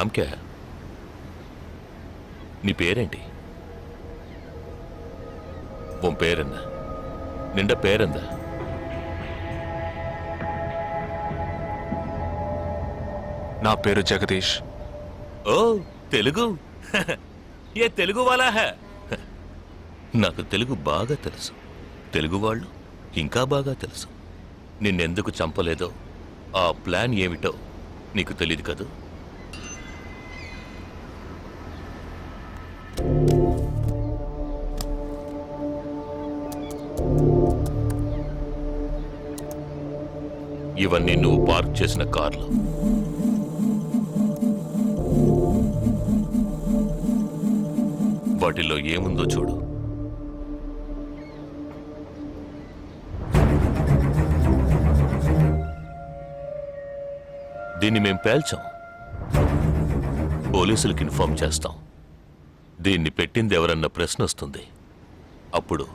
నామ్ క్యా హై? నీ పేరేంటి? ఉన్ పేరెన్న? నిండా పేరెందా? నా పేరు జగదీష్. ఓ తెలుగు. ఏ తెలుగు వాలా హై? నాకు తెలుగు బాగా తెలుసు. తెలుగు వాళ్ళు ఇంకా బాగా తెలుసు. నిన్నెందుకు చంపలేదో, ఆ ప్లాన్ ఏమిటో నీకు తెలియదు కదూ. ఇవన్నీ నువ్వు పార్క్ చేసిన కార్లు. వాటిల్లో ఏముందో చూడు. దీన్ని మేం పేల్చాం. పోలీసులకు ఇన్ఫార్మ్ చేస్తాం. దీన్ని పెట్టింది ఎవరన్న ప్రశ్న వస్తుంది. అప్పుడు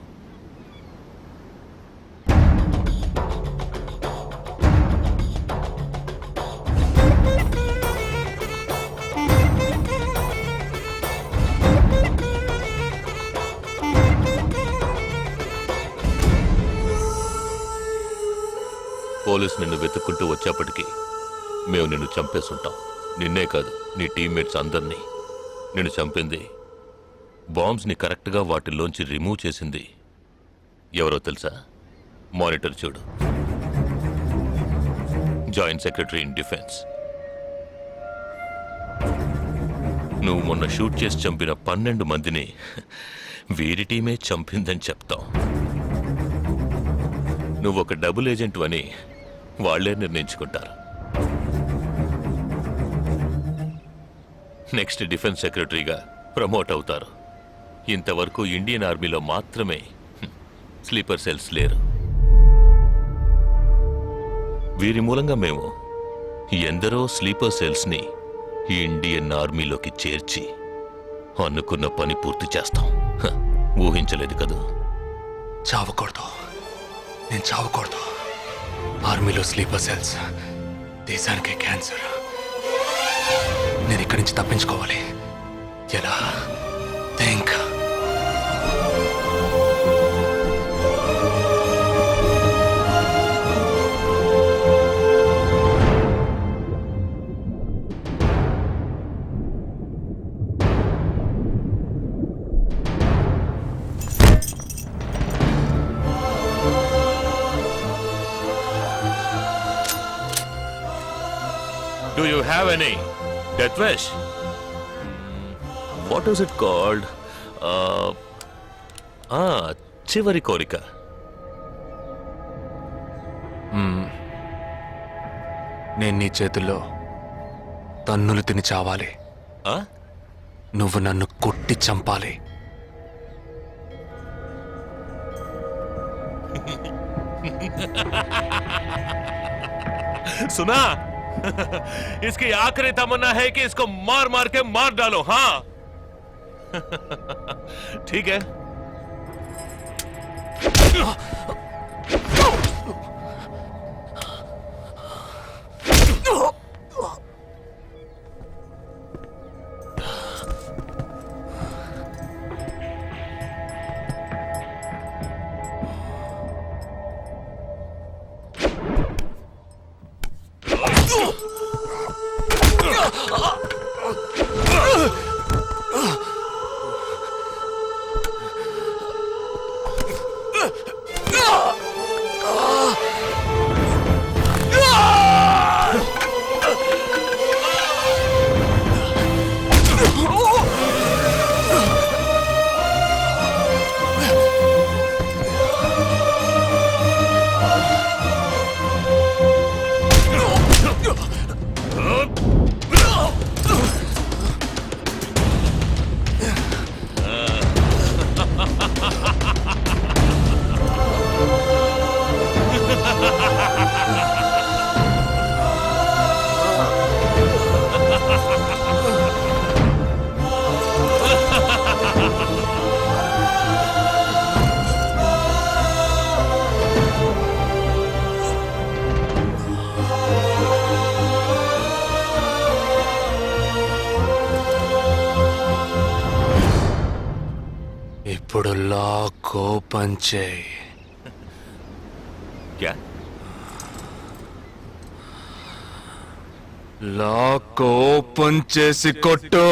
పోలీసు నిన్ను వెతుక్కుంటూ వచ్చేప్పటికీ మేము నిన్ను చంపేసుంటాం. నిన్నే కాదు, నీ టీమ్మేట్స్ అందరినీ. నిన్ను చంపింది, బాంబ్స్ని కరెక్ట్గా వాటిల్లోంచి రిమూవ్ చేసింది ఎవరో తెలుసా? మానిటర్ చూడు. Joint secretary in defence. నువ్వు మొన్న షూట్ చేసి చంపిన 12 మందిని వీరి టీమే చంపిందని చెప్తాం. నువ్వు ఒక డబుల్ ఏజెంట్ అని వాళ్లే నిర్ణయించుకుంటారు. నెక్స్ట్ డిఫెన్స్ సెక్రటరీగా ప్రమోట్ అవుతారు. ఇంతవరకు ఇండియన్ ఆర్మీలో మాత్రమే స్లీపర్ సెల్స్ లేరు. వీరి మూలంగా మేము ఎందరో స్లీపర్ సెల్స్ని ఇండియన్ ఆర్మీలోకి చేర్చి అనుకున్న పని పూర్తి చేస్తాం. ఊహించలేదు కదూ. చావకూడదు, నేను చావకూడదు. ఆర్మీలో స్లీపర్ సెల్స్ దేశానికే క్యాన్సర్. నేను ఇక్కడి నుంచి తప్పించుకోవాలి. ఎలా? Think. Do you have any death wish? What is it called? చివరి కోరిక. నేను నీ చేతుల్లో తన్నులు తిని చావాలి. నువ్వు నన్ను కొట్టి చంపాలి. सुना? इसकी आखिरी तमन्ना है कि इसको मार मार के मार डालो. हाँ ठीक है. లాక్ ఓపెన్ చేయి. క్యా లాక్ ఓపెన్ చేసి కొట్టు.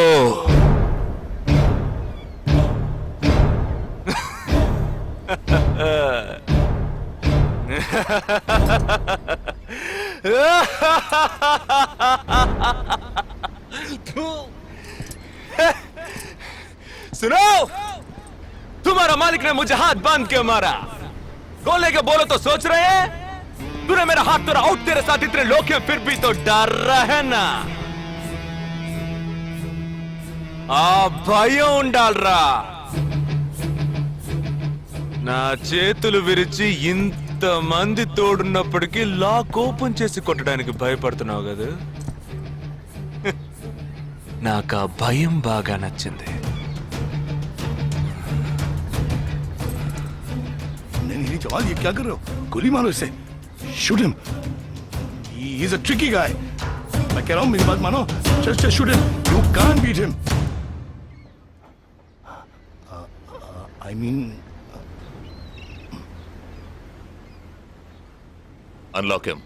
सुनो, तुम्हारा मालिक ने मुझे हाथ बांध के मारा. कौन लेके बोलो तो सोच रहे हैं? तूने मेरा हाथ तोड़ा आउट, तेरे साथ इतने लोग हैं फिर भी तो डर रहा है ना. आ భయం ఉండాలరా. నా చేతులు విరిచి ఇంతమంది తోడున్నప్పటికీ లాక్ ఓపెన్ చేసి కొట్టడానికి భయపడుతున్నావు కదా. నాకు ఆ భయం బాగా నచ్చింది. नहीं जवान, ये क्या कर रहे हो? गोली मारो इसे. Shoot him. He is a tricky guy. मैं कह रहा हूं मेरी बात मानो. Just shoot him. You can't beat him. I mean unlock him.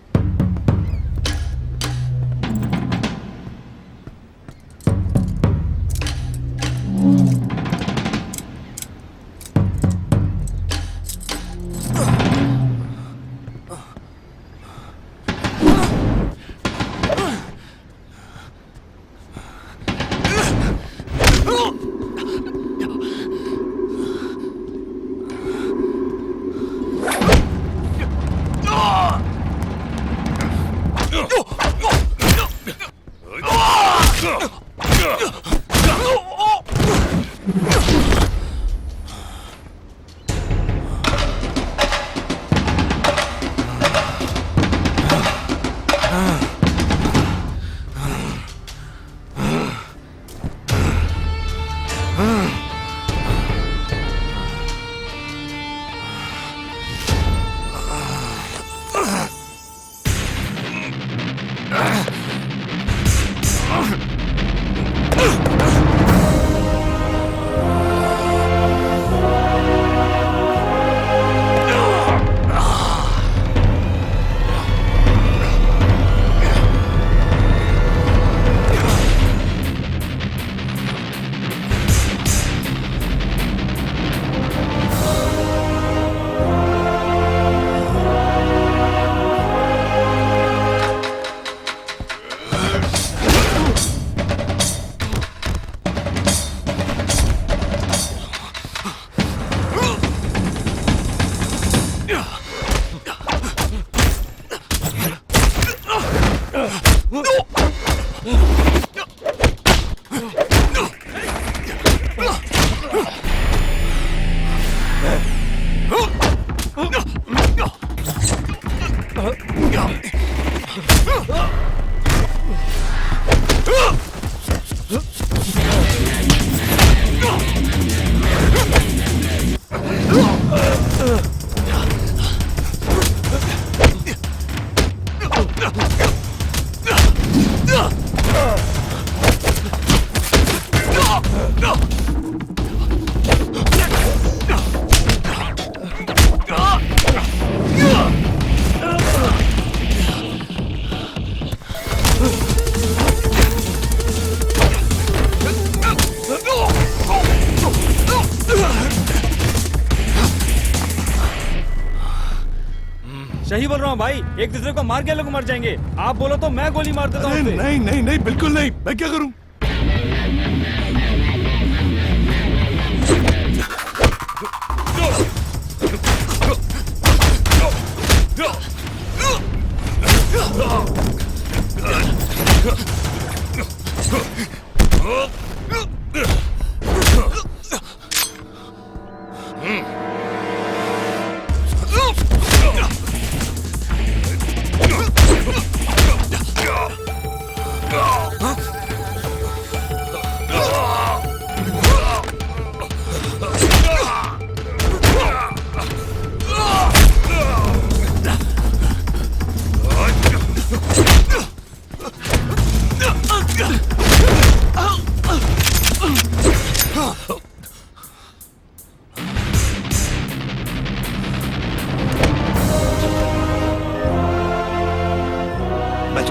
सही बोल रहा हूँ भाई, एक दूसरे को मार के लोग मर जाएंगे. आप बोलो तो मैं गोली मार देता हूँ. नहीं नहीं नहीं नहीं, बिल्कुल नहीं. मैं क्या करूं?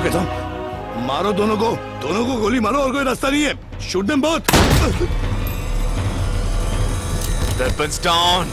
कसम मारो दोनों को गोली मारो और कोई रास्ता नहीं है shoot them both Weapons down.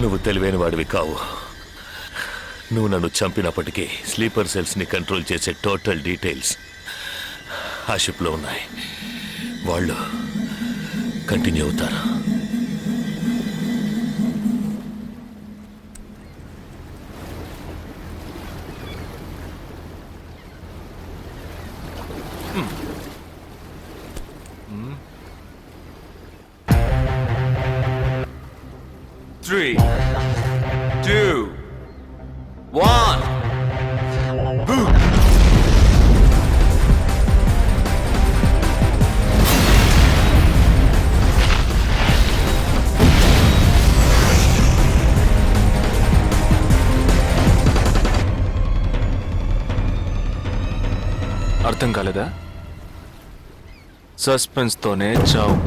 నువ్వు తెలివైన వాడివి కావు. నువ్వు నన్ను చంపినప్పటికీ స్లీపర్ సెల్స్ని కంట్రోల్ చేసే టోటల్ డీటెయిల్స్ ఆ షిప్లో ఉన్నాయి. వాళ్ళు కంటిన్యూ అవుతారు. Three, two, one. Boom. అర్థం కాలేదా? సస్పెన్స్ తోనే చావు.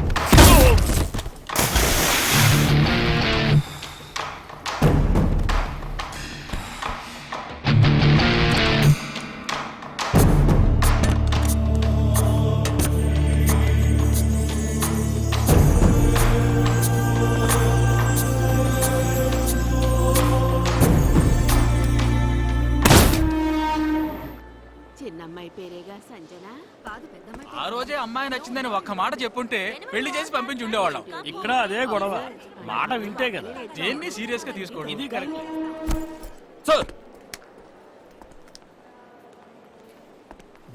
చిన్నమ్మాయి పేరేగా సంజన కాదు పెద్దమ్మాయి ఆ రోజే అమ్మాయి నచ్చిందని ఒక్క మాట చెప్పుంటే పెళ్లి చేసి పంపించి ఉండేవాళ్ళం. ఇక్కడ అదే గొడవ, మాట వింటే కదా. దేన్ని సీరియస్ గా తీసుకోండి. ఇది కరెక్ట్. Sir.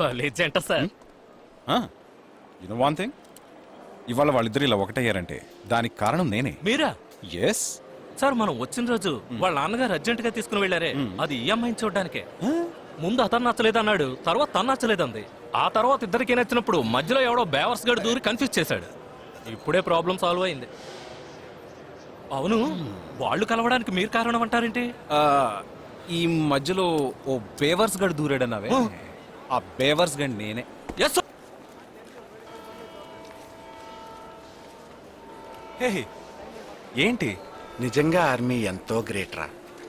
భలే జంట సార్. యూనో వన్ థింగ్, ఇవాళ వాళ్ళిద్దరు ఇలా ఒకటయ్యారంటే దానికి కారణం నేనే. మీరా? ఎస్ సార్ మనం వచ్చిన రోజు వాళ్ళ నాన్నగారు అర్జెంట్ గా తీసుకుని వెళ్ళారే, అది ఈ అమ్మాయిని చూడడానికే. ముందు అతను నచ్చలేదన్నాడు, తర్వాత తను నచ్చలేదంది. ఆ తర్వాత ఇద్దరికి నచ్చినప్పుడు మధ్యలో ఎవడో బేవర్స్ గడు దూరి కన్ఫ్యూజ్ చేశాడు. ఇప్పుడే ప్రాబ్లం సాల్వ్ అయింది. అవును, వాళ్ళు కలవడానికి మీరు కారణం అంటారేంటి? ఈ మధ్యలో ఓ బేవర్స్ గడు దూరాడన్నావే, ఆ బేవర్స్ గడ్ నేనే. ఎస్ హే, ఏంటి? నిజంగా ఆర్మీ ఎంతో గ్రేట్ రా.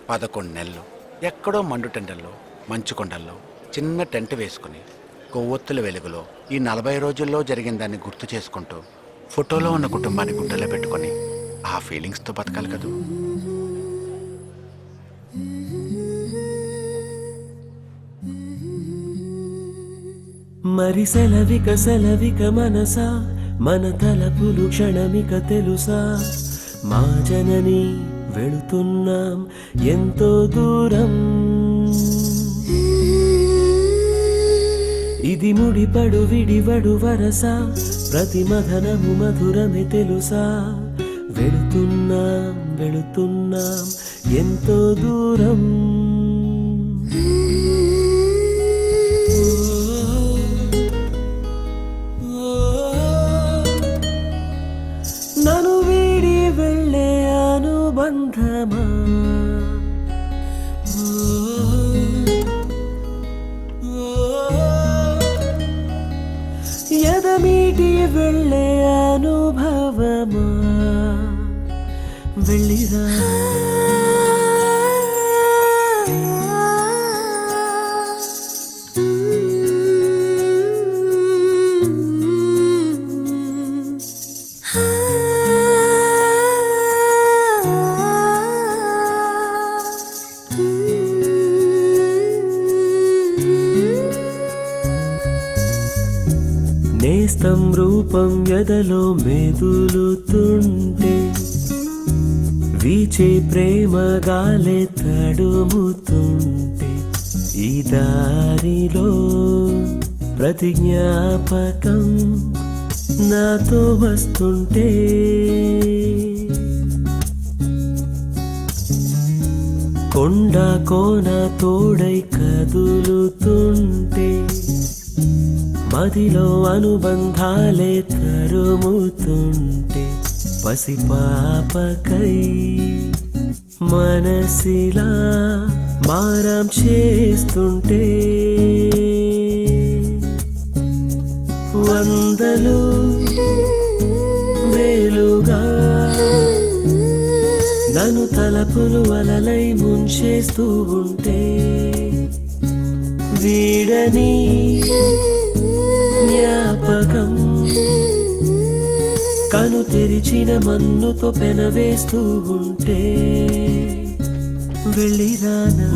11 నెలలు ఎక్కడో మండుటెండల్లో మంచు కొండల్లో చిన్న టెంట్ వేసుకుని కొవ్వొత్తుల వెలుగులో ఈ 40 రోజుల్లో జరిగిన దాన్ని గుర్తు చేసుకుంటూ ఫోటోలో ఉన్న కుటుంబాన్ని గుండెలో పెట్టుకొని ఆ ఫీలింగ్స్తో బతకాలి కదూ. మరి సెలవిక మనసా మన తలపులు క్షణమిక తెలుసా మా జనని వెళుతున్నాం ఎంతో దూరం ఇది ముడిపడు విడివడు వరస ప్రతి మధనము మధురమే తెలుసా వెళుతున్నాం ఎంతో దూరం నన్ను వీడి వెళ్ళే అనుబంధమా ఎదమీటి వెళ్ళే అనుభవమా వెళ్ళిరా నేస్తం రూపం ఎదలో మెదులుతుంటే వీచే ప్రేమ గాలే తడుముతుంటే ఈ దారిలో ప్రతి జ్ఞాపకం నాతో వస్తుంటే కొండ కోన తోడై కదులుతుంటే మదిలో అనుబంధాలే తరుముతుంటే పసిపాపకై మనసిలా మారం చేస్తుంటే వందలు వేలుగా నన్ను తలపులు అలలై ముంచేస్తూ ఉంటే వీడని జ్ఞాపకం కను తెరిచిన మన్నుతో పెనవేస్తూ ఉంటే వెళ్ళిరానా